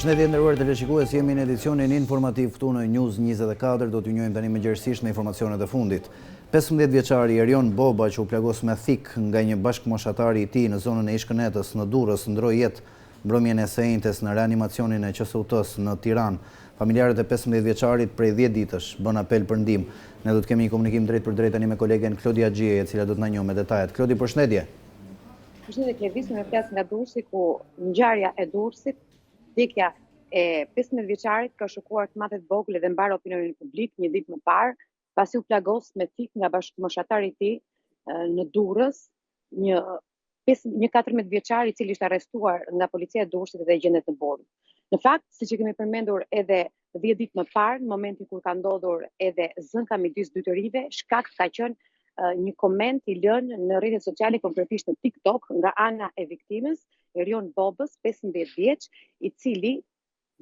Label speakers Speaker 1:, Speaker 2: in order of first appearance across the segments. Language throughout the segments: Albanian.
Speaker 1: Përshëndetje nderuar teleshikues, jemi në edicionin informativ këtu në News 24, do t'ju njohim tani mëngjesisht me informacionet e fundit. 15 vjeçari Erion Boba, që u plagos me thik nga një bashkëmoshatari i tij në zonën e Ishkënetës në Durrës, ndroi jetë mbrëmjen e së njëjtës në reanimacionin e QSUT-s në Tiranë. Familjarët e 15 vjeçarit prej 10 ditësh bën apel për ndihmë. Ne do të kemi një komunikim drejt për drejt tani me kolegen Klodia Xhie, e cila do të na njohë me detajet. Klodi, përshëndetje.
Speaker 2: Përshëndetje Klevis, më flas nga Durrësi, ku ngjarja e Durrësit, vdekja e 15 vjeçarit ka shokuar të madhe të vogël dhe mbar opinionin publik një ditë më parë, pasi u plagos me thik nga bashkëmoshatari i tij në Durrës, një 14 vjeçar i cili ishte arrestuar nga policia e Durrësit dhe gjendet në burg. Në fakt, siç e kemi përmendur edhe 10 ditë më parë, në momentin kur ka ndodhur edhe zënka midis dy të rive, shkak ka qenë një koment i lënë në rrjetet sociale, konkretisht në TikTok, nga ana e viktimës, Erion Bobës, 15 vjeç, i cili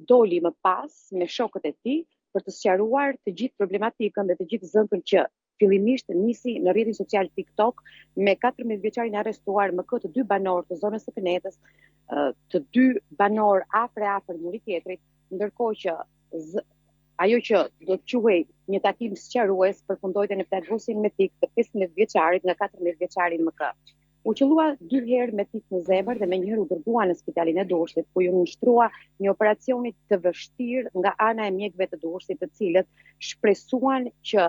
Speaker 2: doli më pas me shokët e tij për të sqaruar të gjithë problematikën dhe të gjithë zënkën që fillimisht nisi në rrjetin social TikTok me 14 vjeçarin arrestuar, më këtë dy banor të zonës së Kënetës, të dy banor afër njëri tjetrit, ndërkohë që ajo që do të quhej një takim sqarues përfundoi në plagosin me thik të 15 vjeçarit nga 14 vjeçari MK. U qellua 2 herë me thik në zemër dhe menjëherë u dërgua në spitalin e Durrësit, ku ju nshtrua një operacioni të vështirë nga ana e mjekëve të Durrësit, të cilët shpresuan që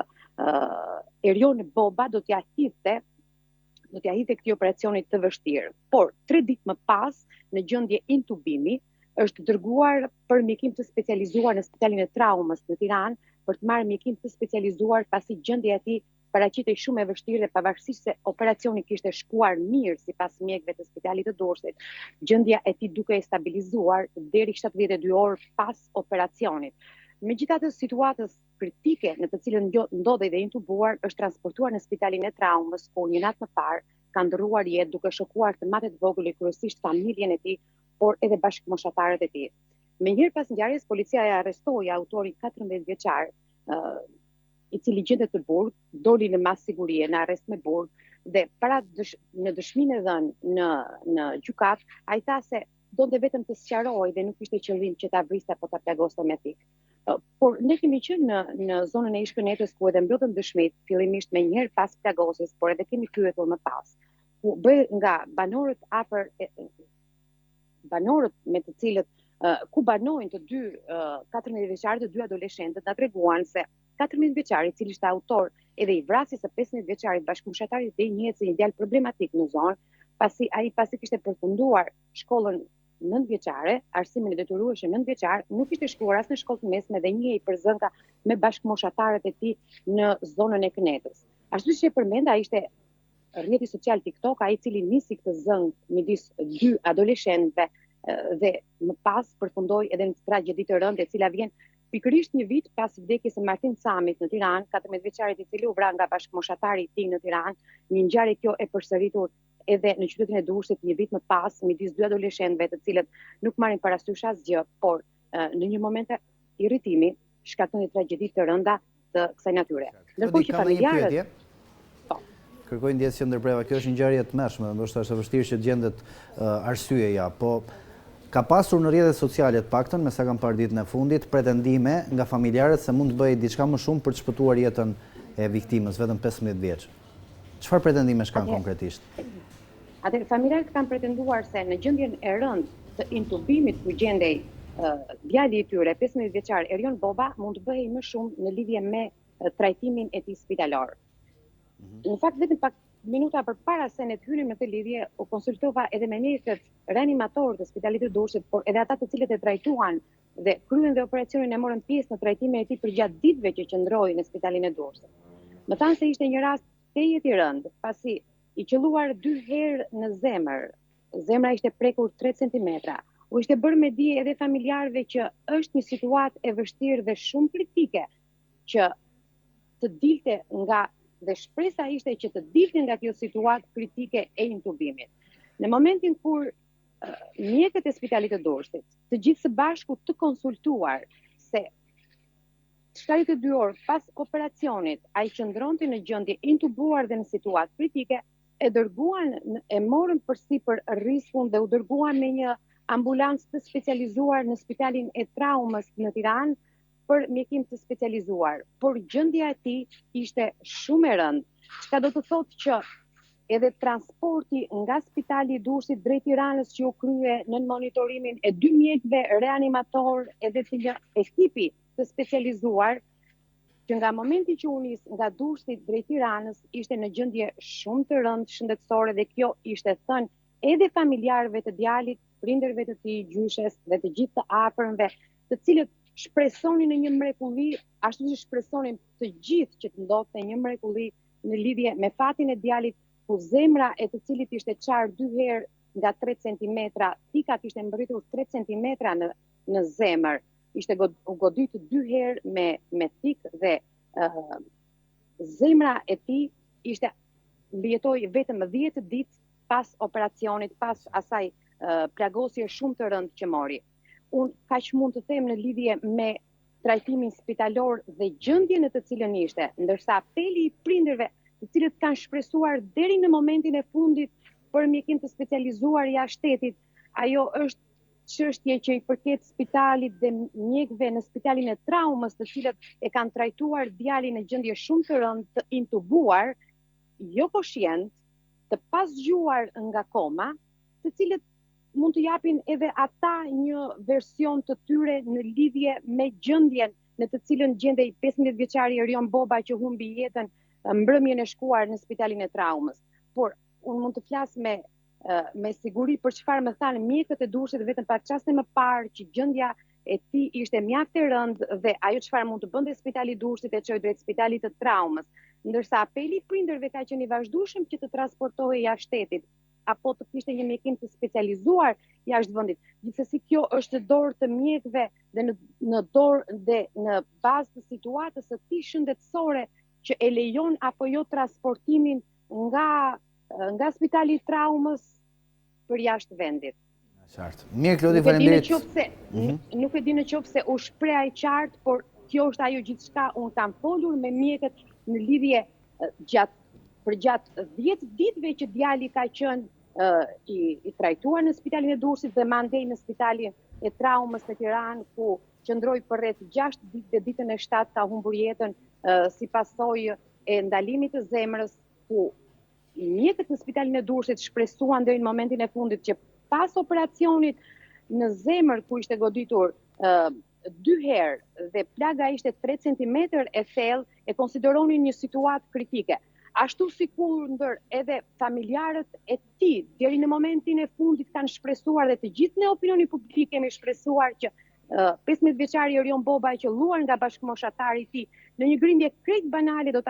Speaker 2: Erion Boba do t'ja hidhte këtij operacioni të vështirë. Por 3 ditë më pas, në gjendje intubimi, është dërguar për mjekim të specializuar në spitalin e traumës në Tiranë për të marrë mjekim të specializuar, pasi gjendja e tij paraqitej shumë e vështirë dhe pavarësisht se operacioni kishte shkuar mirë sipas mjekëve të spitalit të Durrësit, gjendja e tij duke e stabilizuar deri 72 orë pas operacionit. Megjithatë, situatës kritike në të cilën ndodhej dhe intubuar, është transportuar në spitalin e traumës, ku një natë më parë ka ndërruar jetë duke shokuar të madhe të vogël kryesisht familjen e tij, por edhe bashkëmoshatarët e tij. Menjëherë pas ngjarjes, policia e arrestoi autorin 14 vjeçar, i cili gjendet në burg, doli në mas sigurie, në arrest me burg, dhe në dëshminë e dhënë në gjykat, ai tha se donte vetëm të sqarojë dhe nuk ishte qëllim që ta vriste apo ta plagoste me thik. Por ne kemi qenë në zonën e Ishkënetës, ku edhe mblodhëm dëshmit, fillimisht me njëherë pas plagosjes, por edhe kemi pyetur më pas, ku bëj nga banorët me të cilët ku banojnë të dy 14 vjeçarë, të dy adoleshentët, na treguan se 14 vjeçari, i cili ishte autor edhe i vrasjes së 15 vjeçarit bashkëmoshatari i njihet si një djalë problematik në zonë, pasi kishte përfunduar shkollën 9 vjeçare, arsimin e detyrueshëm 9 vjeçar, nuk ishte shkuar as në shkollë të mesme dhe njihej për zënka me bashkëmoshatarët e tij në zonën e Kënetës. Ashtu siç e përmenda, ishte rrjeti social TikTok ai i cili nisi këtë zënk midis dy adoleshentëve dhe më pas përfundoi edhe në tragjedi të rëndë, e cila vjen pikërisht një vit pas vdekjes së Martin Samit në Tiranë, 14 vjeçarit i cili u vra nga bashkëmoshatari i tij në Tiranë, një ngjarje kjo e përsëritur edhe në qytetin e Durrësit një vit më pas midis dy adoleshentëve të cilët nuk marrin parasysh asgjë, por në një moment irritimi shkakton një tragjedi të rënda të kësaj natyre.
Speaker 1: Ndërkohë që familjarët kërkojnë ndjesë që ndërpreva, kjo është një ngjarje të mëshme, ndoshta është e vështirë që gjendet arsyeja, po ka pasur në rrjetet sociale të paktën, me sa kam parë ditën e fundit, pretendime nga familjarët se mund të bëjë diçka më shumë për të shpëtuar jetën e viktimës, vetëm 15 vjeç. Çfarë pretendimesh kanë konkretisht?
Speaker 2: Atëherë, familjarët kanë pretenduar se në gjendjen e rëndë të intubimit ku gjendej djali i tyre, 15 vjeçar Erion Boba, mund të bëhej më shumë në lidhje me trajtimin e tij spitalor. Në fakt, vetëm pak minuta përpara se ne të hynim në këtë lidhje, u konsultova edhe me mjekët reanimatorë të spitalit të Durrësit, por edhe ata të cilët e trajtuan dhe kryen dhe operacionin e morën pjesë në trajtimin e tij përgjatë ditëve që qëndroi në spitalin e Durrësit. Më thanë se ishte një rast tejet i rëndë, pasi i qelluar 2 herë në zemër, zemra ishte prekur 3 cm. U ishte bërë me dije edhe familjarëve që është një situatë e vështirë dhe shumë kritike që të dilte nga, dhe shpresa ishte që të dilte nga kjo situatë kritike e intubimit. Në momentin kur mjekët e spitalit të Durrësit, të gjithë së bashku të konsultuar se 72 orë pas operacionit ai qëndronte në gjendje intubuar dhe në situatë kritike, e dërguan, e morën përsipër riskun dhe u dërguan me një ambulancë të specializuar në spitalin e traumës në Tiranë për mjekim të specializuar, por gjendja e tij ishte shumë e rëndë, çka do të thotë që edhe transporti nga spitali i Durrësit drejt Tiranës që u krye në monitorimin e 2 mjekëve reanimator edhe të një ekipi të specializuar, që nga momenti që u nis nga Durrësi drejt Tiranës ishte në gjendje shumë të rëndë shëndetësore dhe kjo ishte thënë edhe familjarëve të djalit, prindërve të tij, gjyshes dhe të gjithë të afërmve, të cilët shpresonin në një mrekulli, ashtu si shpresonin të gjithë që të ndodhte një mrekulli në lidhje me fatin e djalit, ku zemra e të cilit ishte qarë 2 herë nga 3 cm, pikat ishte mbërritur 3 cm në zemër, ishte u goditur 2 herë me pikë dhe zemra e tij ishte mbijetoi vetëm 10 ditë pas operacionit, pas asaj plagosje shumë të rëndë që mori. Unë kaq mund të them në lidhje me trajtimin spitalor dhe gjendjen në të cilën ishte, ndërsa apeli i prindërve, të cilët kanë shpresuar deri në momentin e fundit për mjekim të specializuar jashtë shtetit, ajo është çështje që i përket spitalit dhe mjekëve në spitalin e traumës, të cilët e kanë trajtuar djalin në gjendje shumë të rëndë, të intubuar, jo koshient, të pasgjuar nga koma, të cilët mund të japin edhe ata një version të tyre në lidhje me gjendjen në të cilën gjendej 15 vjeçari Erion Boba që humbi jetën mbrëmjen e shkuar në spitalin e traumës. Por unë mund të flas me siguri për çfarë më thanë mjekët e Durrësit vetëm pak çaste më parë që gjendja e tij ishte mjaft e rëndë dhe ajo çfarë mund të bënte spitali i Durrësit e çoi drejt spitalit të traumës, ndërsa apeli i prindërve ka qenë i vazhdueshëm që të transportohej jashtë shtetit apo të kishte një mjekim të specializuar jashtë vendit. Gjithsesi kjo është dorë të mjekëve dhe në dorë dhe në bazë të situatës së tij shëndetësore që e lejon apo jo transportimin nga spitali i traumës për jashtë vendit.
Speaker 1: Qartë. Mirë, Klodi, faleminderit.
Speaker 2: Nuk e di në qoftë se u shpreh ai qartë, por kjo është ajo gjithçka unë kam folur me mjekët në lidhje për gjatë 10 ditëve që djali ka qenë i trajtuar në spitalin e Durrësit dhe mandej në spitalin e traumës në Tiranë, ku qëndroi për rreth 6 ditë dhe ditën e 7 ka humbur jetën si pasojë e ndalimit të zemrës, ku mjekët në spitalin e Durrësit shpresuan deri në momentin e fundit që pas operacionit në zemër ku ishte goditur 2 herë dhe plaga ishte 3 cm e thellë, e konsideronin një situatë kritike. Ashtu sikur ndër edhe familjarët e tij deri në momentin e fundit kanë shpresuar dhe të gjithë në opinionin publik kemi shpresuar që 15 vjeçari Erion Boba që luan nga bashkëmoshatari i tij në një grindje krejt banale do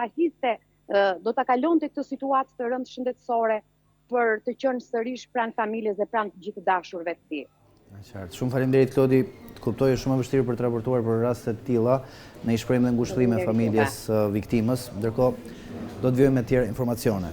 Speaker 2: ta kalonte këtë situatë të rëndë shëndetësore për të qenë sërish pranë familjes dhe pranë të gjithë dashurëve të tij.
Speaker 1: Qartë. Shumë faleminderit, Klodi. Të kuptoj, është shumë e vështirë për të raportuar për raste të tilla. Ne i shprehim dhe ngushëllime familjes viktimës. Ndërkohë, do të vijojmë me tjerë informacione.